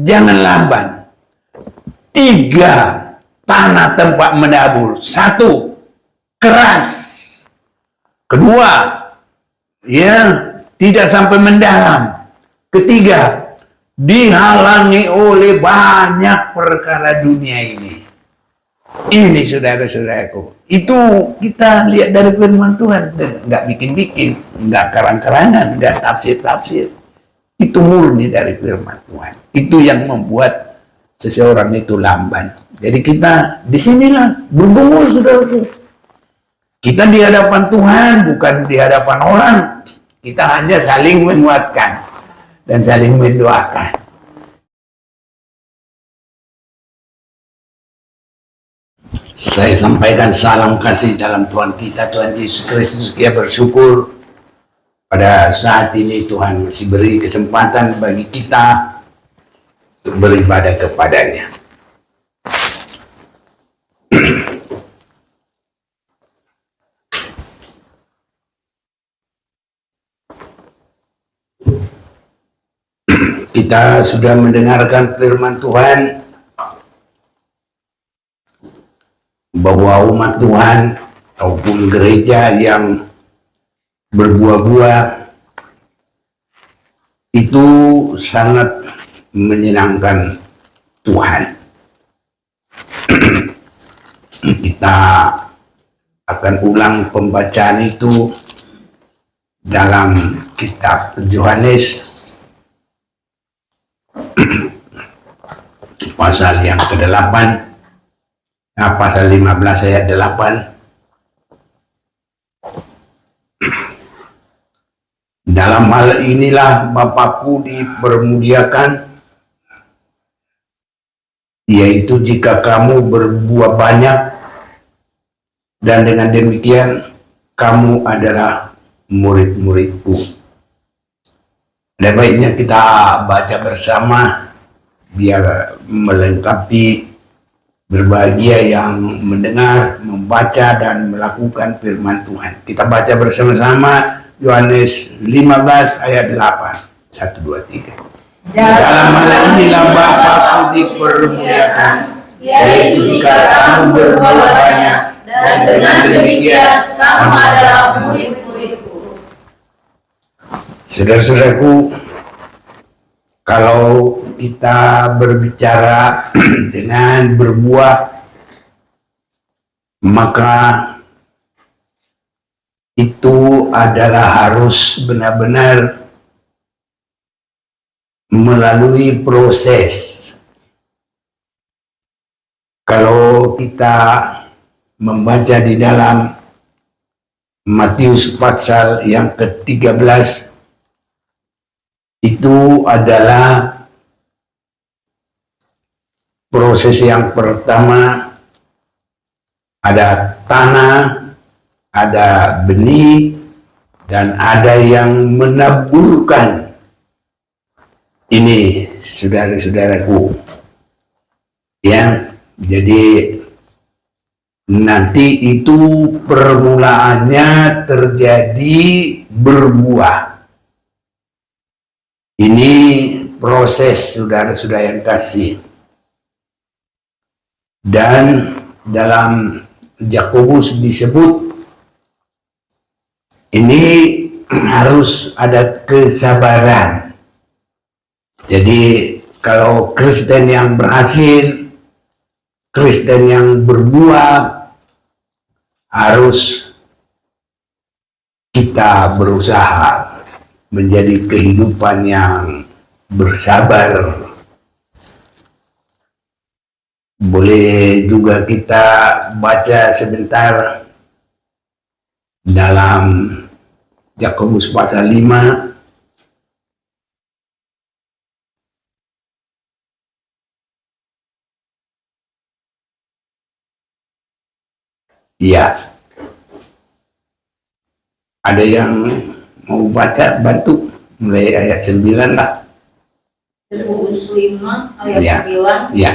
jangan lamban. 3, tanah tempat menabur. 1, keras. 2, ya, tidak sampai mendalam. 3, dihalangi oleh banyak perkara dunia ini. Ini saudara-saudaraku, itu kita lihat dari firman Tuhan, nggak bikin-bikin, nggak karang-karangan, nggak tafsir-tafsir. Itu murni dari firman Tuhan. Itu yang membuat seseorang itu lamban. Jadi kita disinilah bergumul, saudaraku. Kita di hadapan Tuhan, bukan di hadapan orang. Kita hanya saling menguatkan dan saling mendoakan. Saya sampaikan salam kasih dalam Tuhan kita, Tuhan Yesus Kristus. Kita bersyukur pada saat ini Tuhan masih beri kesempatan bagi kita untuk beribadah kepadanya. Kita sudah mendengarkan firman Tuhan bahwa umat Tuhan ataupun gereja yang berbuah-buah itu sangat menyenangkan Tuhan. Kita akan ulang pembacaan itu dalam kitab Yohanes pasal yang ke-8, pasal 15 ayat 8. Dalam hal inilah Bapakku dipermuliakan, yaitu jika kamu berbuah banyak, dan dengan demikian kamu adalah murid-muridku. Ada baiknya kita baca bersama biar melengkapi berbahagia yang mendengar, membaca, dan melakukan firman Tuhan. Kita baca bersama-sama Yohanes 15 ayat 8. 1, 2, 3. Dalam hal inilah Bapakku dipermuliakan, yaitu jika kamu berbuah banyak, dan dengan demikian kamu adalah murid-muridku. Saudara-saudaraku, kalau kita berbicara dengan berbuah, maka itu adalah harus benar-benar melalui proses. Kalau kita membaca di dalam Matius pasal yang ke-13, itu adalah proses yang pertama. Ada tanah, ada benih, dan ada yang menaburkan. Ini saudara-saudaraku, ya. Jadi nanti itu permulaannya terjadi berbuah. Ini proses, saudara-saudara yang kasih. Dan dalam Yakobus disebut ini harus ada kesabaran. Jadi kalau Kristen yang berhasil, Kristen yang berbuah, harus kita berusaha menjadi kehidupan yang bersabar. Boleh juga kita baca sebentar dalam Yakobus pasal 5. Ya, ada yang mau baca, bantu mulai ayat 9 lah. Yakobus 5 ayat Ya. 9. Ya.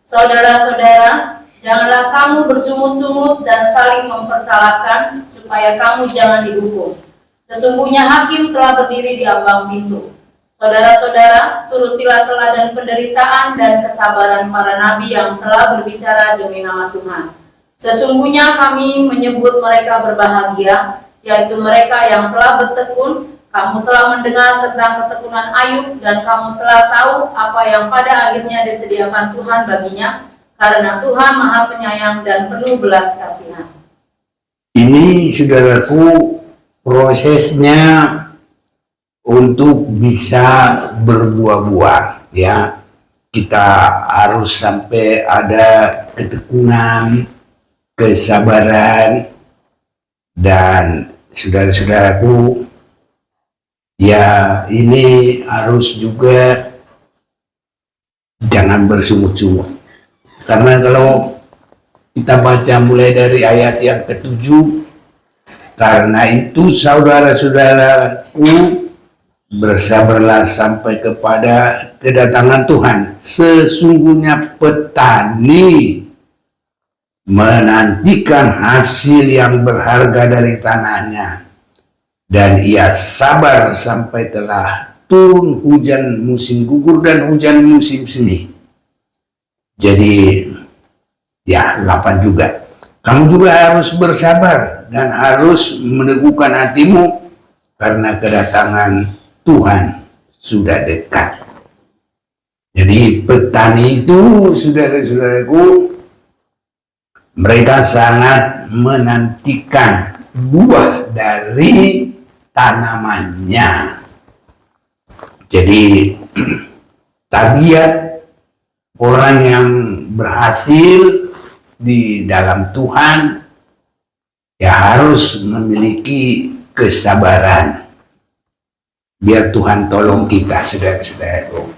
Saudara-saudara, janganlah kamu bersungut-sungut dan saling mempersalahkan, supaya kamu jangan dihukum. Sesungguhnya hakim telah berdiri di ambang pintu. Saudara-saudara, turutilah teladan penderitaan dan kesabaran para nabi yang telah berbicara demi nama Tuhan. Sesungguhnya kami menyebut mereka berbahagia, yaitu mereka yang telah bertekun. Kamu telah mendengar tentang ketekunan Ayub, dan kamu telah tahu apa yang pada akhirnya disediakan Tuhan baginya, karena Tuhan Maha Penyayang dan penuh belas kasihan. Ini, saudaraku, prosesnya untuk bisa berbuah-buah, ya. Kita harus sampai ada ketekunan, kesabaran, dan saudara-saudaraku, ya ini harus juga jangan bersungut-sungut. Karena kalau kita baca mulai dari ayat yang ke-7, karena itu saudara-saudaraku, bersabarlah sampai kepada kedatangan Tuhan. Sesungguhnya petani menantikan hasil yang berharga dari tanahnya, dan ia sabar sampai telah turun hujan musim gugur dan hujan musim semi. Jadi ya 8 juga. Kamu juga harus bersabar dan harus meneguhkan hatimu, karena kedatangan Tuhan sudah dekat. Jadi petani itu, saudara-saudaraku, mereka sangat menantikan buah dari tanamannya. Jadi tabiat orang yang berhasil di dalam Tuhan ya harus memiliki kesabaran. Biar Tuhan tolong kita, saudara-saudaraku.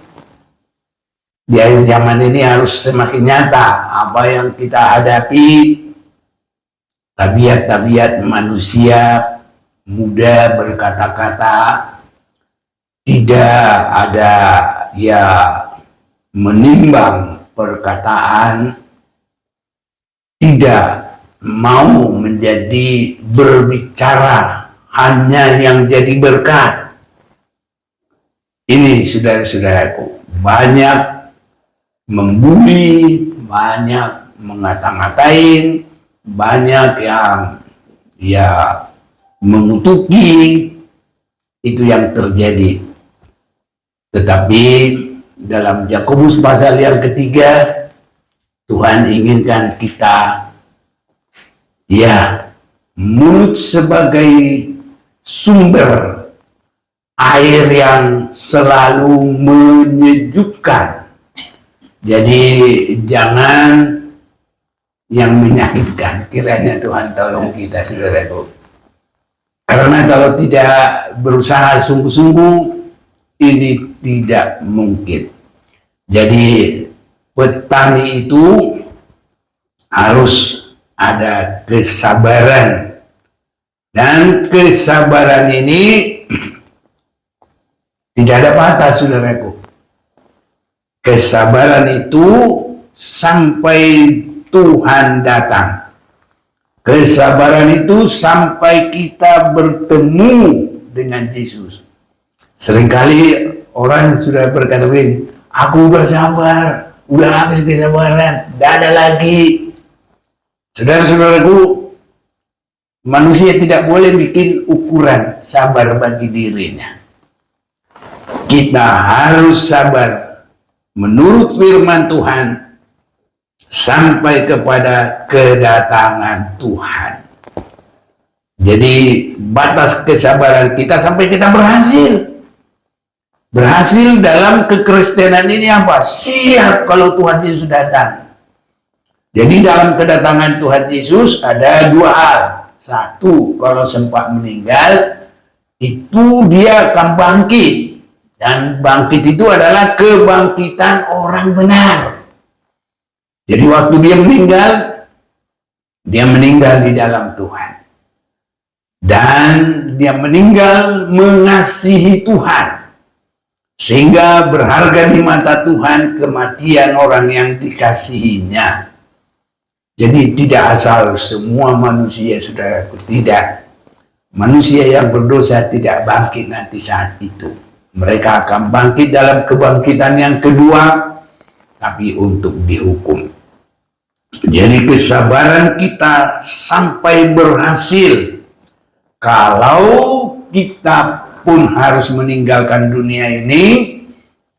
Di akhir zaman ini harus semakin nyata apa yang kita hadapi. Tabiat-tabiat manusia mudah berkata-kata, tidak ada ya menimbang perkataan, tidak mau menjadi berbicara hanya yang jadi berkat. Ini, saudara-saudaraku, banyak membuli, banyak mengata-ngatain, banyak yang ya mengutuki, itu yang terjadi. Tetapi dalam Yakobus pasal yang ketiga, Tuhan inginkan kita ya mulut sebagai sumber air yang selalu menyejukkan. Jadi jangan yang menyakitkan. Kiranya Tuhan tolong kita, saudaraku. Karena kalau tidak berusaha sungguh-sungguh, ini tidak mungkin. Jadi petani itu harus ada kesabaran. Dan kesabaran ini tidak ada batas, saudaraku. Kesabaran itu sampai Tuhan datang. Kesabaran itu sampai kita bertemu dengan Yesus. Seringkali orang sudah berkata begini, aku bersabar, udah habis kesabaran, tidak ada lagi. Saudara-saudaraku, manusia tidak boleh bikin ukuran sabar bagi dirinya. Kita harus sabar menurut firman Tuhan sampai kepada kedatangan Tuhan. Jadi batas kesabaran kita sampai kita berhasil. Berhasil dalam kekristenan ini apa? Siap kalau Tuhan Yesus datang. Jadi dalam kedatangan Tuhan Yesus ada dua hal. Satu, kalau sempat meninggal, itu dia akan bangkit. Dan bangkit itu adalah kebangkitan orang benar. Jadi waktu dia meninggal di dalam Tuhan. Dan dia meninggal mengasihi Tuhan. Sehingga berharga di mata Tuhan kematian orang yang dikasihinya. Jadi tidak asal semua manusia, saudaraku, tidak. Manusia yang berdosa tidak bangkit nanti saat itu. Mereka akan bangkit dalam kebangkitan yang kedua, tapi untuk dihukum. Jadi kesabaran kita sampai berhasil. Kalau kita pun harus meninggalkan dunia ini,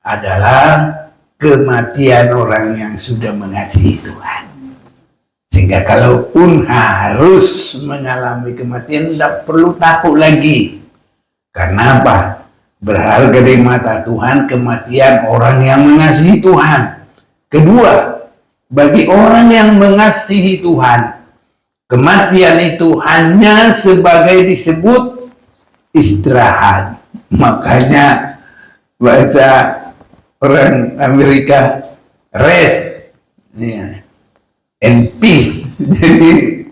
adalah kematian orang yang sudah mengasihi Tuhan. Sehingga kalaupun harus mengalami kematian, tidak perlu takut lagi. Karena apa? Berharga di mata Tuhan kematian orang yang mengasihi Tuhan. Kedua, bagi orang yang mengasihi Tuhan, kematian itu hanya sebagai disebut istirahat. Makanya bahasa orang Amerika rest, and peace. Jadi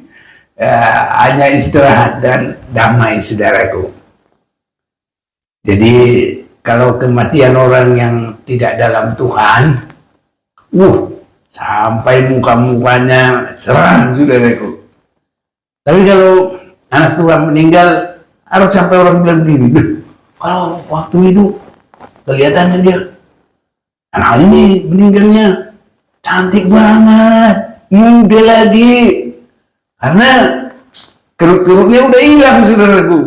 hanya istirahat dan damai, saudaraku. Jadi kalau kematian orang yang tidak dalam Tuhan, sampai muka-mukanya seram, saudaraku. Tapi kalau anak Tuhan meninggal, harus sampai orang bilang begini, kalau waktu hidup kelihatannya dia, anak ini meninggalnya cantik banget, muda lagi, karena keruk-keruknya udah hilang, saudaraku.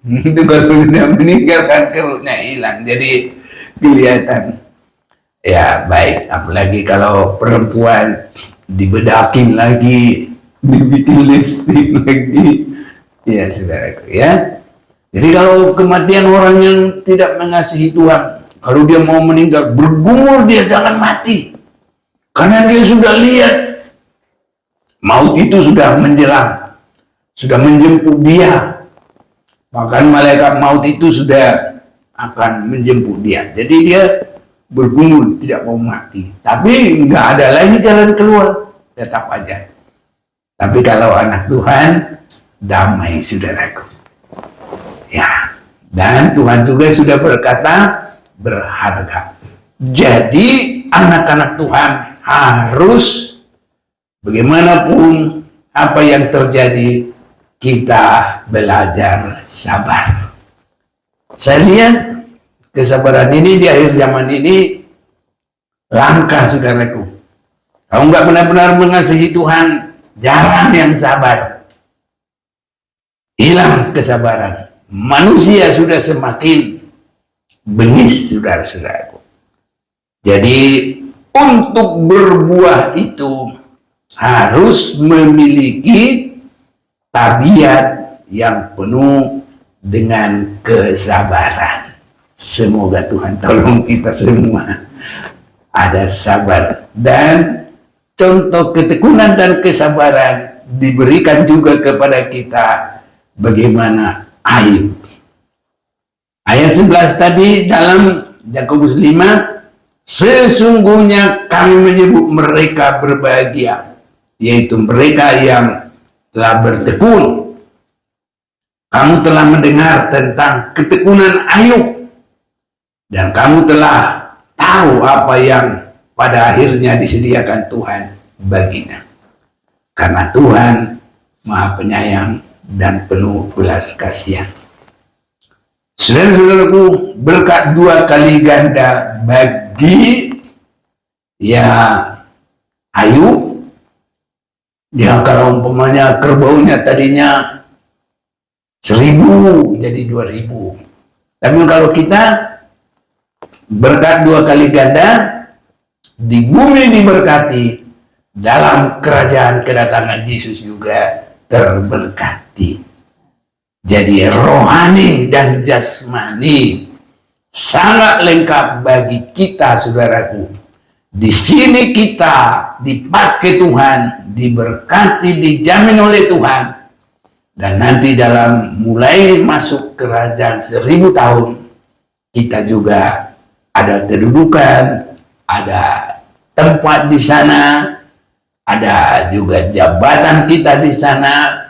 Itu kalau sudah meninggal kan keruknya hilang, jadi kelihatan. Ya baik, apalagi kalau perempuan dibedakin lagi, dibikin lipstick lagi, ya saudaraku ya. Jadi kalau kematian orang yang tidak mengasihi Tuhan, kalau dia mau meninggal, bergumul dia jangan mati, karena dia sudah lihat maut itu sudah menjelang, sudah menjemput dia. Bahkan malaikat maut itu sudah akan menjemput dia. Jadi dia bergumul, tidak mau mati. Tapi nggak ada lagi jalan keluar, tetap aja. Tapi kalau anak Tuhan, damai, saudaraku. Ya, dan Tuhan juga sudah berkata, berharga. Jadi anak-anak Tuhan harus bagaimanapun apa yang terjadi, kita belajar sabar. Saya lihat kesabaran ini di akhir zaman ini langka, saudaraku. Kalau nggak benar-benar mengasihi Tuhan, jarang yang sabar. Hilang kesabaran. Manusia sudah semakin bengis, saudara-saudaraku. Jadi untuk berbuah itu harus memiliki tabiat yang penuh dengan kesabaran. Semoga Tuhan tolong kita semua ada sabar, dan contoh ketekunan dan kesabaran diberikan juga kepada kita. Bagaimana Ayub. Ayat 11 tadi dalam Yakobus 5, sesungguhnya kami menyebut mereka berbahagia, yaitu mereka yang telah bertekun. Kamu telah mendengar tentang ketekunan Ayub, dan kamu telah tahu apa yang pada akhirnya disediakan Tuhan baginya. Karena Tuhan Maha Penyayang dan penuh belas kasihan. Saudara-saudaraku, berkat 2 kali ganda bagi Ayub. Kalau umpamanya kerbaunya tadinya 1000 jadi 2000. Tapi kalau kita berkat 2 kali ganda, di bumi diberkati, dalam kerajaan kedatangan Yesus juga terberkati. Jadi rohani dan jasmani sangat lengkap bagi kita, saudaraku. Di sini kita dipakai Tuhan, diberkati, dijamin oleh Tuhan. Dan nanti dalam mulai masuk kerajaan 1000 tahun, kita juga ada kedudukan, ada tempat di sana, ada juga jabatan kita di sana,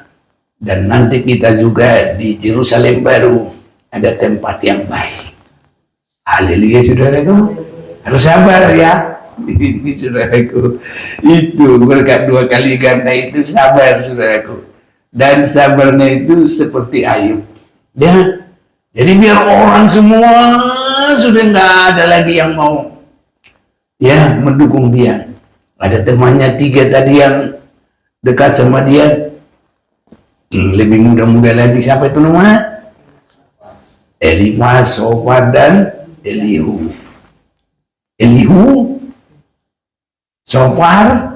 dan nanti kita juga di Yerusalem baru ada tempat yang baik. Haleluya, saudaraku. Harus sabar ya. Ini saudaraku, itu berkat 2 kali ganda itu sabar, saudaraku. Dan sabarnya itu seperti Ayub. Dia Jadi biar orang semua sudah nggak ada lagi yang mau ya mendukung dia. Ada temannya 3 tadi yang dekat sama dia, lebih muda-muda lagi. Siapa itu namanya? Elifas, Sofar, dan Elihu. Elihu, Sofar,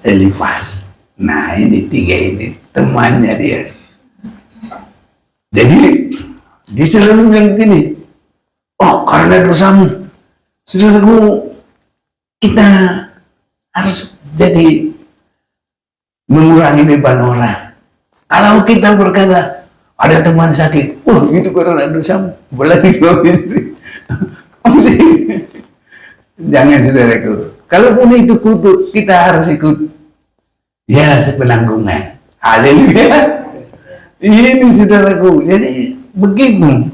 Elifas. Nah ini 3 ini temannya dia. Jadi dia selalu bilang gini, oh karena dosamu, saudaraku, kita harus jadi mengurangi beban orang. Kalau kita berkata, ada teman sakit, oh itu karena dosamu, apalagi suami istri. Jangan saudaraku. Kalaupun itu kutuk, kita harus ikut ya sepenanggungan. Haleluya. Ini saudaraku. Jadi begitu.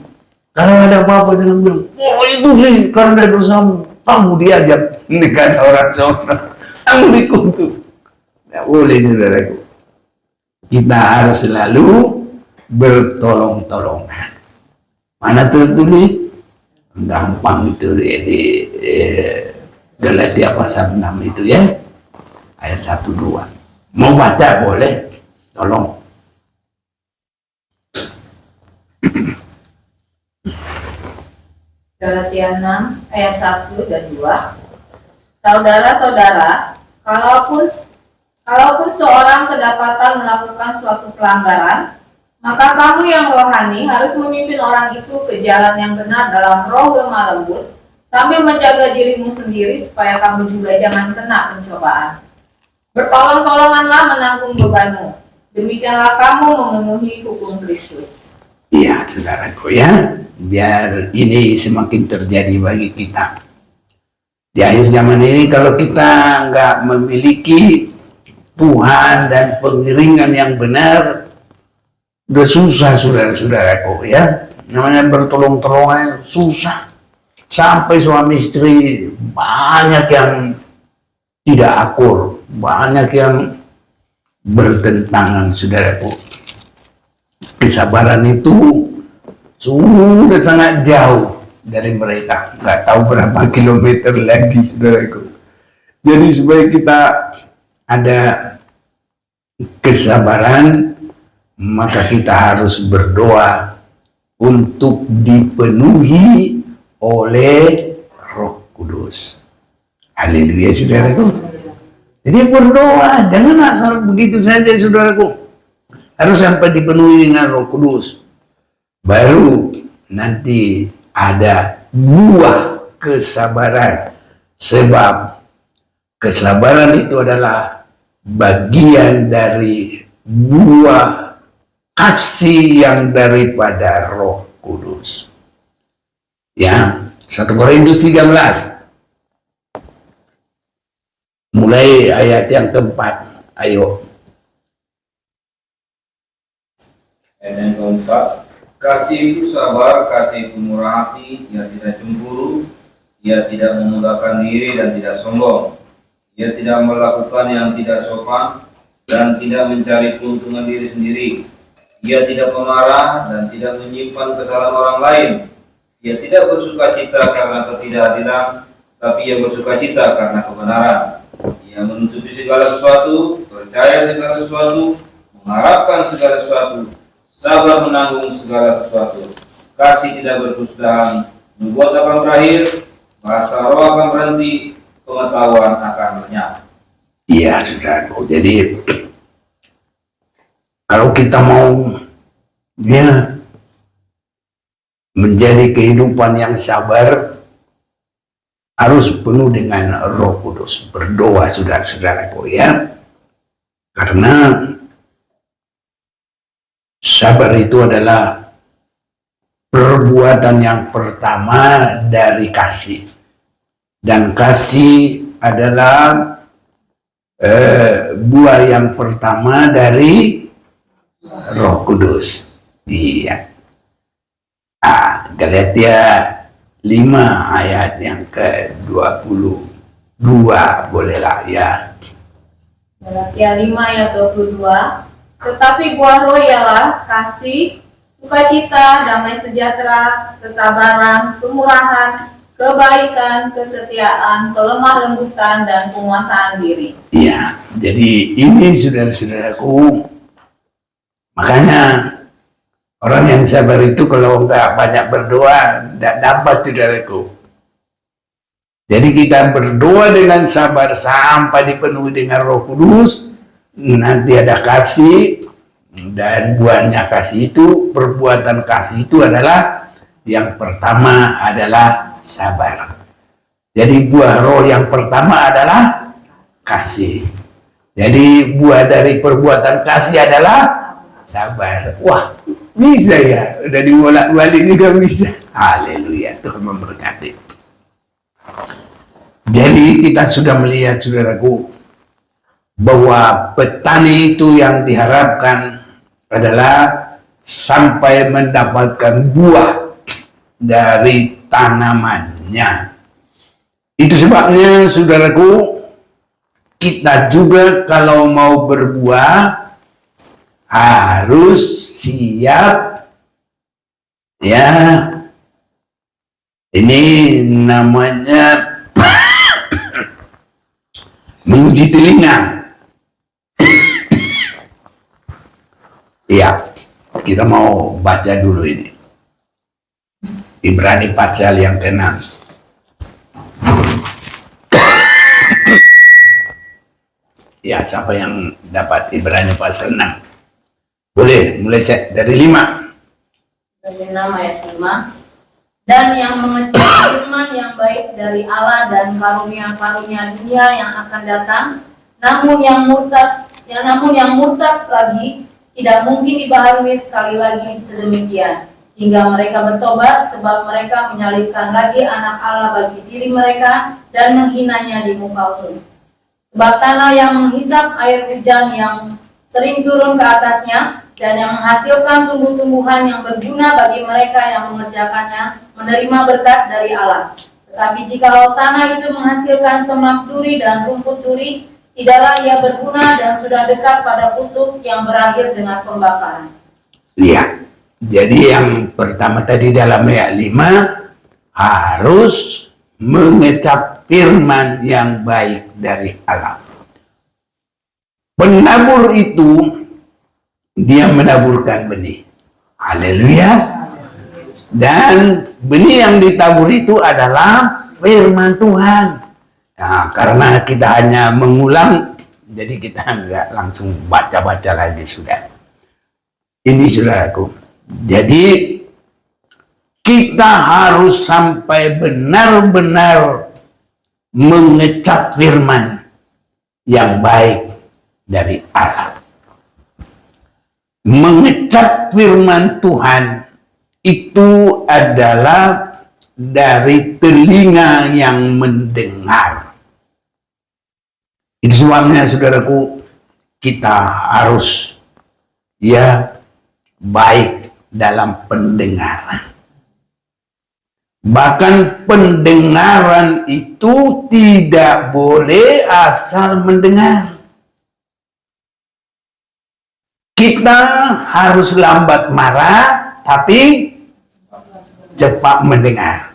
Kalau ada apa-apa jangan bilang, oh itu sih karena dosamu, kamu diajak nikah orang sana, kamu dikutuk. Tidak boleh saudaraku. Kita harus selalu bertolong-tolongan. Mana tertulis? Gampang itu di Galatia pasal 6 itu ya, ayat 1-2. Mau baca boleh, tolong. Galatia 6 ayat 1 dan 2. Saudara-saudara, kalaupun seorang kedapatan melakukan suatu pelanggaran, maka kamu yang rohani harus memimpin orang itu ke jalan yang benar dalam roh lemah lembut, sambil menjaga dirimu sendiri supaya kamu juga jangan kena pencobaan. Bertolong-tolonganlah menanggung bebanmu. Demikianlah kamu memenuhi hukum Kristus. Iya, saudaraku ya, biar ini semakin terjadi bagi kita. Di akhir zaman ini kalau kita nggak memiliki Tuhan dan pengiringan yang benar, udah susah saudara-saudaraku ya. Namanya bertolong-tolongan susah. Sampai suami istri banyak yang tidak akur, banyak yang bertentangan saudaraku. Kesabaran itu sudah sangat jauh dari mereka, nggak tahu berapa kilometer lagi saudaraku. Jadi supaya kita ada kesabaran, maka kita harus berdoa untuk dipenuhi oleh Roh Kudus. Haleluya saudaraku. Jadi berdoa, jangan asal begitu saja saudaraku. Harus sampai dipenuhi dengan Roh Kudus. Baru nanti ada buah kesabaran. Sebab kesabaran itu adalah bagian dari buah kasih yang daripada Roh Kudus. Ya, 1 Korintus 13. Mulai ayat yang keempat. Ayo. Ayat yang keempat. Kasih itu sabar, kasih itu murah hati, ia tidak cemburu, ia tidak memudahkan diri dan tidak sombong. Ia tidak melakukan yang tidak sopan dan tidak mencari keuntungan diri sendiri. Ia tidak pemarah dan tidak menyimpan kesalahan orang lain. Ia tidak bersuka cita karena ketidakadilan, tapi ia bersuka cita karena kebenaran. Ia menutupi segala sesuatu, percaya segala sesuatu, mengharapkan segala sesuatu, sabar menanggung segala sesuatu. Kasih tidak berkesudahan, nubuat akan berakhir, bahasa roh akan berhenti, pengetahuan akan lenyap. Iya saudaraku, jadi kalau kita mau ya menjadi kehidupan yang sabar, harus penuh dengan Roh Kudus. Berdoa saudara-saudaraku ya, karena sabar itu adalah perbuatan yang pertama dari kasih, dan kasih adalah buah yang pertama dari Roh Kudus. Iya. Galatia 5 ayat yang ke-22 bolehlah ya. Galatia 5 ayat 22. Tetapi buah roh ialah kasih, sukacita, damai sejahtera, kesabaran, kemurahan, kebaikan, kesetiaan, kelemah lembutan, dan penguasaan diri. Iya, jadi ini saudara-saudaraku, makanya orang yang sabar itu kalau enggak banyak berdoa, tidak dapat saudaraku. Jadi kita berdoa dengan sabar sampai dipenuhi dengan Roh Kudus, nanti ada kasih, dan buahnya kasih itu, perbuatan kasih itu adalah yang pertama adalah sabar. Jadi buah roh yang pertama adalah kasih. Jadi buah dari perbuatan kasih adalah sabar. Wah, bisa ya, udah dibolak-balik juga bisa. Haleluya, Tuhan memberkati. Jadi kita sudah melihat saudaraku bahwa petani itu yang diharapkan adalah sampai mendapatkan buah dari tanamannya. Itu sebabnya saudaraku, kita juga kalau mau berbuah harus siap ya. Ini namanya menguji telinga. Iya, kita mau baca dulu ini. Ibrani pasal yang ke-6. Ya, siapa yang dapat Ibrani pasal 6? Boleh, mulai dari 5. Dari 6 ayat 5. Dan yang mengecap firman yang baik dari Allah dan karunia-karunia dunia yang akan datang, namun yang murtad lagi tidak mungkin dibaharui sekali lagi sedemikian, hingga mereka bertobat, sebab mereka menyalibkan lagi anak Allah bagi diri mereka dan menghinanya di muka umum. Sebab tanah yang menghisap air hujan yang sering turun ke atasnya dan yang menghasilkan tumbuh-tumbuhan yang berguna bagi mereka yang mengerjakannya, menerima berkat dari Allah. Tetapi jikalau tanah itu menghasilkan semak duri dan rumput duri, tidaklah ia berguna dan sudah dekat pada kutuk yang berakhir dengan pembakaran. Iya, jadi yang pertama tadi dalam ayat 5 harus mengecap firman yang baik dari Allah. Penabur itu dia menaburkan benih. Haleluya. Dan benih yang ditabur itu adalah firman Tuhan. Nah, karena kita hanya mengulang, jadi kita enggak langsung baca-baca lagi sudah. Ini saudaraku. Jadi kita harus sampai benar-benar mengecap firman yang baik dari Allah. Mengecap firman Tuhan itu adalah dari telinga yang mendengar. Itu sebabnya saudaraku, kita harus ya baik dalam pendengaran. Bahkan pendengaran itu tidak boleh asal mendengar. Kita harus lambat marah, tapi cepat mendengar.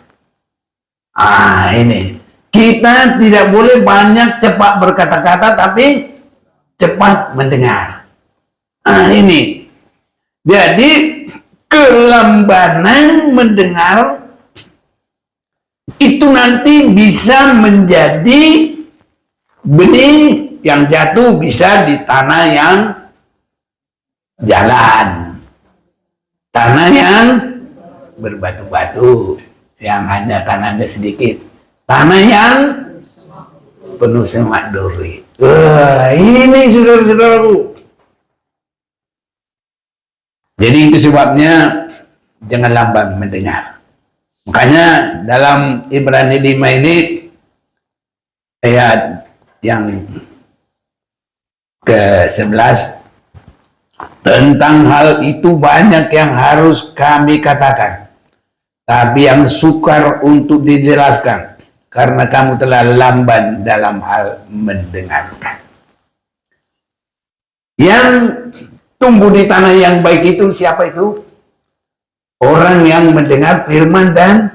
Ini. Kita tidak boleh banyak cepat berkata-kata, tapi cepat mendengar. Ini. Jadi, kelambanan mendengar itu nanti bisa menjadi benih yang jatuh bisa di tanah yang jalan, tanah yang berbatu-batu, yang hanya tanahnya sedikit, tanah yang penuh semak duri. Ini saudara-saudaraku. Jadi itu sebabnya jangan lamban mendengar. Makanya dalam Ibrani 5 ini ayat yang ke-11, tentang hal itu banyak yang harus kami katakan, tapi yang sukar untuk dijelaskan, karena kamu telah lamban dalam hal mendengarkan. Yang tumbuh di tanah yang baik itu siapa itu? orang yang mendengar firman dan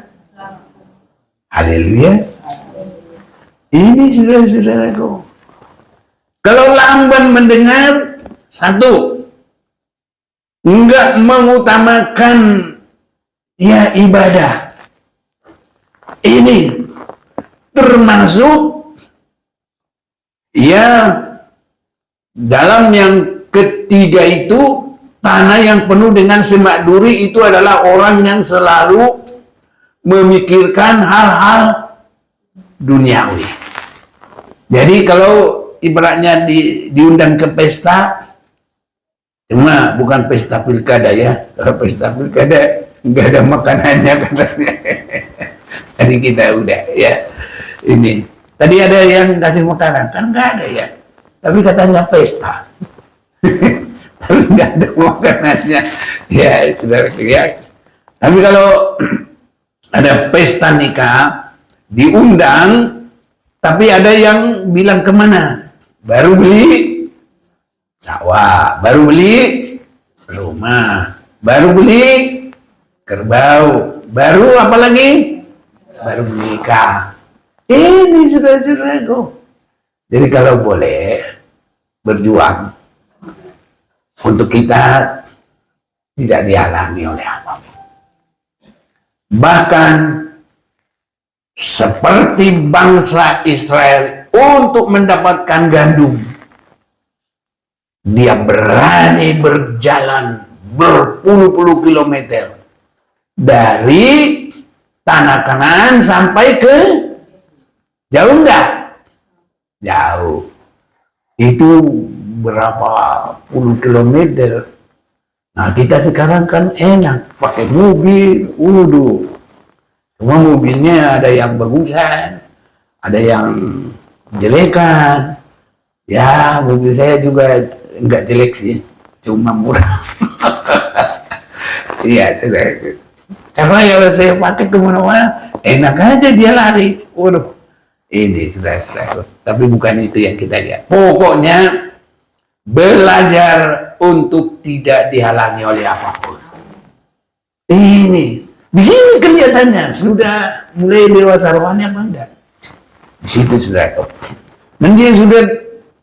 haleluya. Ini saudara-saudaraku. Kalau lamban mendengar, satu, enggak mengutamakan ya ibadah. Ini termasuk ya dalam yang ketiga itu, tanah yang penuh dengan semak duri itu adalah orang yang selalu memikirkan hal-hal duniawi. Jadi kalau ibaratnya diundang ke pesta, cuma bukan pesta pilkada ya. Kalau pesta pilkada nggak ada makanannya katanya. Tadi kita udah ya. Ini tadi ada yang kasih makanan, kan nggak ada ya. Tapi katanya pesta. Tapi nggak ada makanannya. Ya, saudara ya. Tapi kalau ada pesta nikah, diundang, tapi ada yang bilang kemana? Baru beli sawah, baru beli rumah, baru beli kerbau, baru apa lagi? Baru menikah. Ini saudara-saudaraku. Jadi kalau boleh berjuang untuk kita tidak dihalangi oleh apapun. Bahkan seperti bangsa Israel untuk mendapatkan gandum, dia berani berjalan berpuluh-puluh kilometer dari tanah Kanaan sampai ke jauh enggak? Jauh. Itu berapa puluh kilometer. Nah, kita sekarang kan enak pakai mobil, cuma mobilnya ada yang bagusan, ada yang jelekan. Ya, mobil saya juga enggak jelek sih, cuma murah. Iya, karena kalau saya pakai kemana-mana, enak aja dia lari. Waduh, ini sudah. Tapi bukan itu yang kita lihat. Pokoknya belajar untuk tidak dihalangi oleh apapun. Ini di sini kelihatannya sudah mulai dewasa rohani apa enggak? Di situ sudah. Dan dia sudah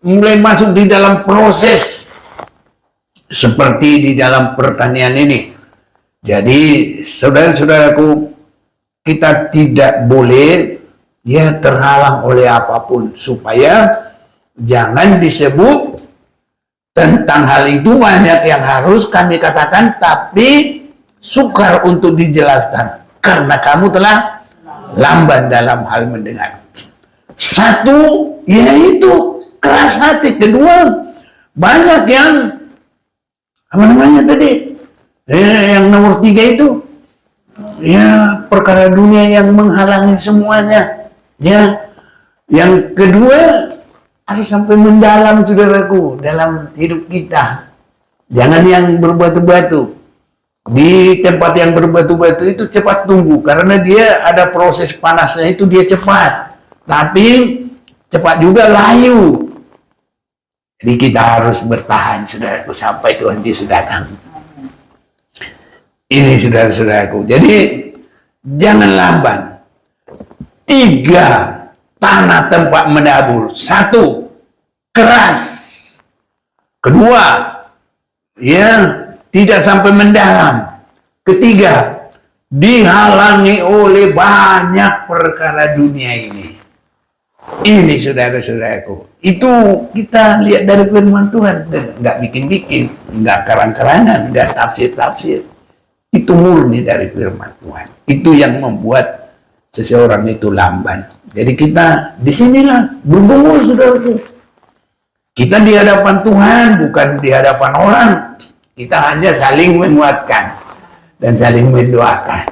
mulai masuk di dalam proses seperti di dalam pertanian ini. Jadi saudara-saudaraku, kita tidak boleh ya terhalang oleh apapun, supaya jangan disebut tentang hal itu banyak yang harus kami katakan, tapi sukar untuk dijelaskan karena kamu telah lamban dalam hal mendengar. Satu, yaitu keras hati. Kedua, banyak yang apa namanya tadi? Yang nomor 3 itu ya perkara dunia yang menghalangi semuanya. Ya, yang kedua harus sampai mendalam, saudaraku, dalam hidup kita. Jangan yang berbatu-batu. Di tempat yang berbatu-batu itu cepat tumbuh karena dia ada proses panasnya, itu dia cepat. Tapi cepat juga layu. Jadi kita harus bertahan, saudaraku, sampai Tuhan Yesus datang. Ini saudara-saudaraku. Jadi jangan lamban. 3, tanah tempat menabur. 1, keras. Kedua, ya tidak sampai mendalam. Ketiga, dihalangi oleh banyak perkara dunia ini. Ini saudara-saudaraku. Itu kita lihat dari firman Tuhan. Nggak bikin-bikin, nggak karang-karangan, nggak tafsir-tafsir. Itu murni dari firman Tuhan. Itu yang membuat seseorang itu lamban. Jadi kita disinilah bergumul, saudaraku. Kita di hadapan Tuhan, bukan di hadapan orang. Kita hanya saling menguatkan dan saling mendoakan.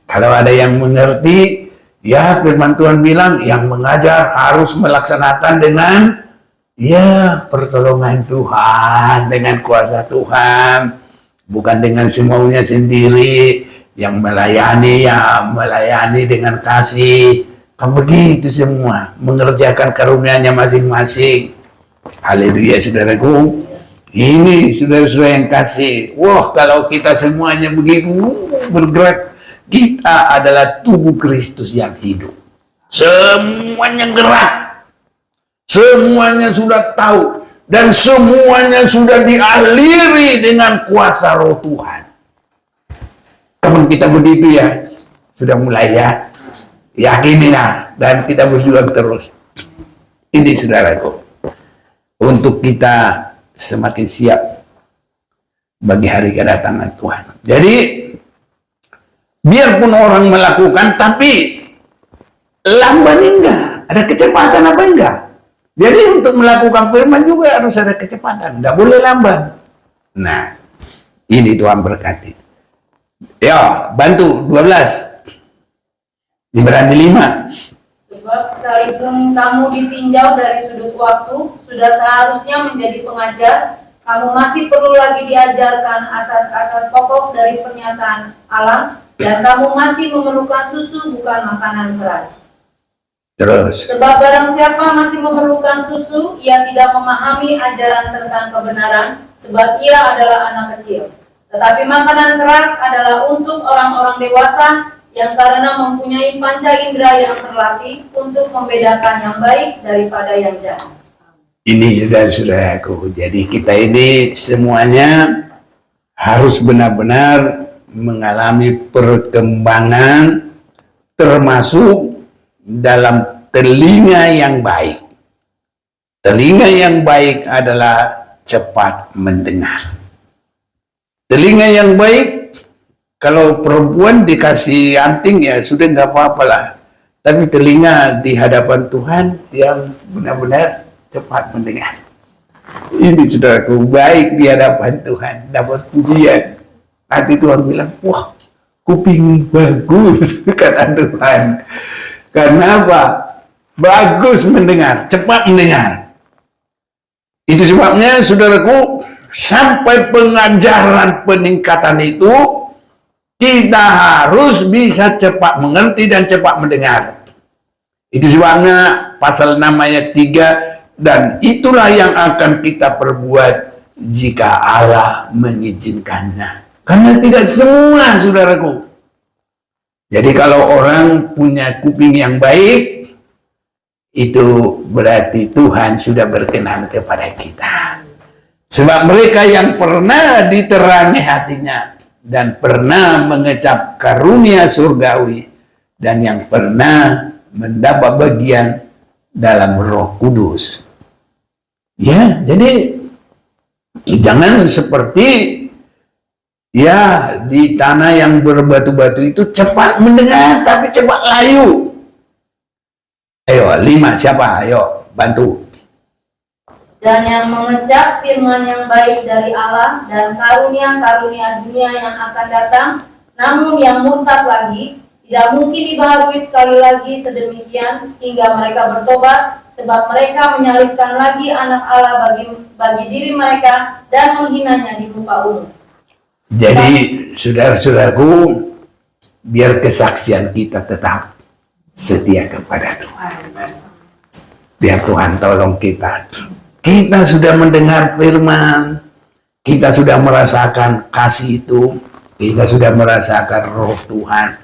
Kalau ada yang mengerti, ya firman Tuhan bilang yang mengajar harus melaksanakan dengan ya pertolongan Tuhan, dengan kuasa Tuhan. Bukan dengan semaunya sendiri, yang melayani ya melayani dengan kasih. Kan begitu semua, mengerjakan karunia-Nya masing-masing. Haleluya, saudaraku. Ini saudara-saudara yang kasih. Wah, kalau kita semuanya begitu, terus bergerak. Kita adalah tubuh Kristus yang hidup. Semuanya gerak. Semuanya sudah tahu. Dan semuanya sudah dialiri dengan kuasa roh Tuhan. Kapan kita begitu ya? Sudah mulai ya? Yakinilah. Dan kita berjuang terus. Ini saudaraku. Untuk kita semakin siap bagi hari kedatangan Tuhan. Jadi, biarpun orang melakukan, tapi lamban enggak. Ada kecepatan apa enggak? Jadi untuk melakukan firman juga harus ada kecepatan. Enggak boleh lamban. Nah, ini Tuhan berkati. Ya, bantu 12. Ibrani 5. Sebab sekalipun kamu ditinjau dari sudut waktu, sudah seharusnya menjadi pengajar, kamu masih perlu lagi diajarkan asas-asas pokok dari pernyataan Allah, dan kamu masih memerlukan susu bukan makanan keras. Terus. Sebab barang siapa masih memerlukan susu, ia tidak memahami ajaran tentang kebenaran, sebab ia adalah anak kecil. Tetapi makanan keras adalah untuk orang-orang dewasa, yang karena mempunyai panca indera yang terlatih untuk membedakan yang baik daripada yang jahat. Ini saudara-saudaraku. Jadi kita ini semuanya harus benar-benar mengalami perkembangan, termasuk dalam telinga yang baik. Telinga yang baik adalah cepat mendengar. Telinga yang baik, kalau perempuan dikasih anting ya sudah nggak apa-apa lah. Tapi telinga di hadapan Tuhan yang benar-benar cepat mendengar. Ini saudaraku, baik di hadapan Tuhan, dapat pujian. Nanti Tuhan bilang, wah, kuping bagus, kata Tuhan. Karena apa? Bagus mendengar, cepat mendengar. Itu sebabnya, saudaraku, sampai pengajaran peningkatan itu, kita harus bisa cepat mengerti dan cepat mendengar. Itu sebabnya pasal 6 ayat 3, dan itulah yang akan kita perbuat jika Allah mengizinkannya. Karena tidak semua, saudaraku. Jadi kalau orang punya kuping yang baik, itu berarti Tuhan sudah berkenan kepada kita. Sebab mereka yang pernah diterangi hatinya, dan pernah mengecap karunia surgawi, dan yang pernah mendapat bagian dalam Roh Kudus. Ya, jadi jangan seperti ya di tanah yang berbatu-batu itu cepat mendengar tapi cepat layu. Ayo, 5 siapa? Ayo, bantu. Dan yang mengecap firman yang baik dari Allah dan karunia-karunia dunia yang akan datang, namun yang murtad lagi, tidak mungkin dibaharui sekali lagi sedemikian hingga mereka bertobat, sebab mereka menyalibkan lagi anak Allah bagi diri mereka dan menghinanya di muka umum. Jadi, saudara-saudaraku, biar kesaksian kita tetap setia kepada Tuhan. Biar Tuhan tolong kita. Kita sudah mendengar firman, kita sudah merasakan kasih itu, kita sudah merasakan roh Tuhan.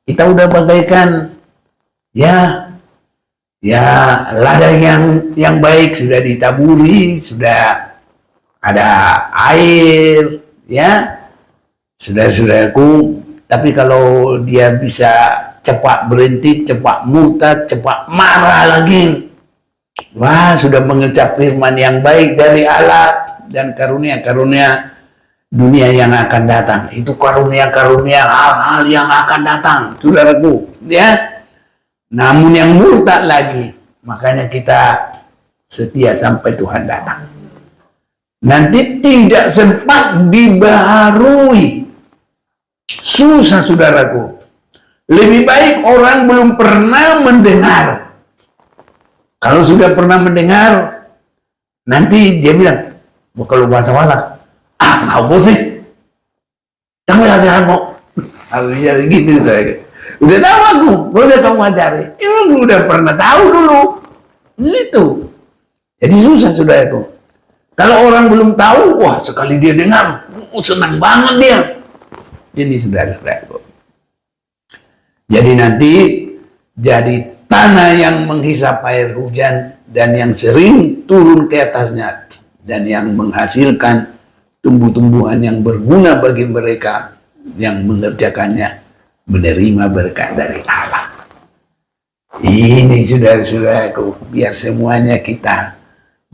Kita udah bagaikan ya ladang yang baik, sudah ditaburi, sudah ada air, ya, saudara-saudaraku. Tapi kalau dia bisa cepat berhenti, cepat murtad, cepat marah lagi, wah, sudah mengecap firman yang baik dari Allah dan karunia-karunia dunia yang akan datang. Itu karunia-karunia hal-hal yang akan datang, saudaraku, ya. Namun yang murtad lagi, makanya kita setia sampai Tuhan datang. Nanti tidak sempat dibaharui. Susah, saudaraku. Lebih baik orang belum pernah mendengar. Kalau sudah pernah mendengar, nanti dia bilang, kalau bahasa-bahasa, mau sih? Kamu ajaran mau? Bisa begitu. Udah tahu aku, boleh kamu ajari. Emang udah pernah tahu dulu. Gitu. Jadi susah, saudaraku. Kalau orang belum tahu, wah sekali dia dengar, senang banget dia. Ini saudara-saudaraku. Jadi nanti jadi tanah yang menghisap air hujan dan yang sering turun ke atasnya dan yang menghasilkan tumbuh-tumbuhan yang berguna bagi mereka yang mengerjakannya, menerima berkat dari Allah. Ini saudara-saudaraku, biar semuanya kita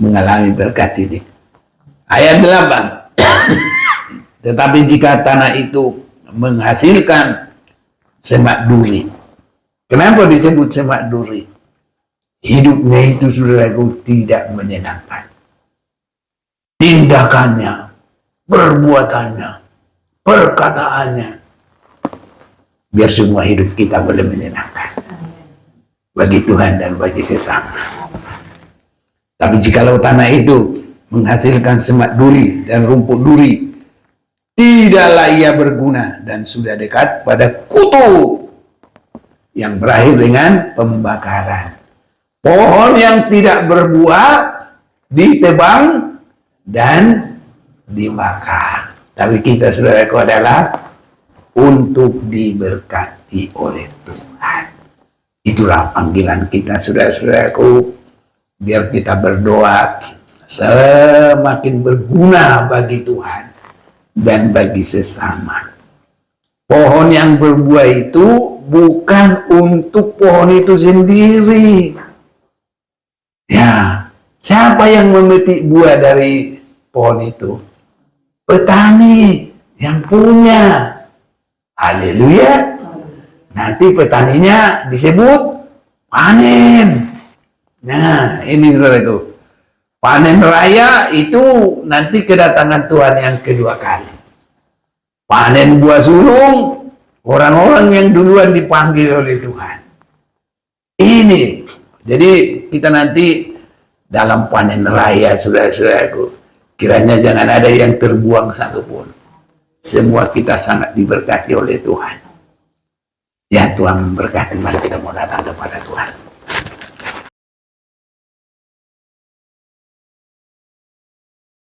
mengalami berkat ini. Ayat 8. Tetapi jika tanah itu menghasilkan semak duri. Kenapa disebut semak duri? Hidupnya itu saudaraku tidak menyenangkan. Tindakannya, perbuatannya, perkataannya, biar semua hidup kita boleh menyenangkan bagi Tuhan dan bagi sesama. Tapi jikalau tanah itu menghasilkan semak duri dan rumput duri, tidaklah ia berguna dan sudah dekat pada kutu yang berakhir dengan pembakaran. Pohon yang tidak berbuah ditebang dan dibakar. Tapi kita saudaraku adalah untuk diberkati oleh Tuhan. Itulah panggilan kita saudara-saudaraku, biar kita berdoa semakin berguna bagi Tuhan dan bagi sesama. Pohon yang berbuah itu bukan untuk pohon itu sendiri. Ya, siapa yang memetik buah dari pohon itu? Petani yang punya. Haleluya. Nanti petaninya disebut panen. Nah, ini saudaraku. Panen raya itu nanti kedatangan Tuhan yang kedua kali. Panen buah sulung, orang-orang yang duluan dipanggil oleh Tuhan. Ini, jadi kita nanti dalam panen raya, saudara-saudaraku, kiranya jangan ada yang terbuang satupun. Semua kita sangat diberkati oleh Tuhan. Ya Tuhan memberkati, mari kita mau datang kepada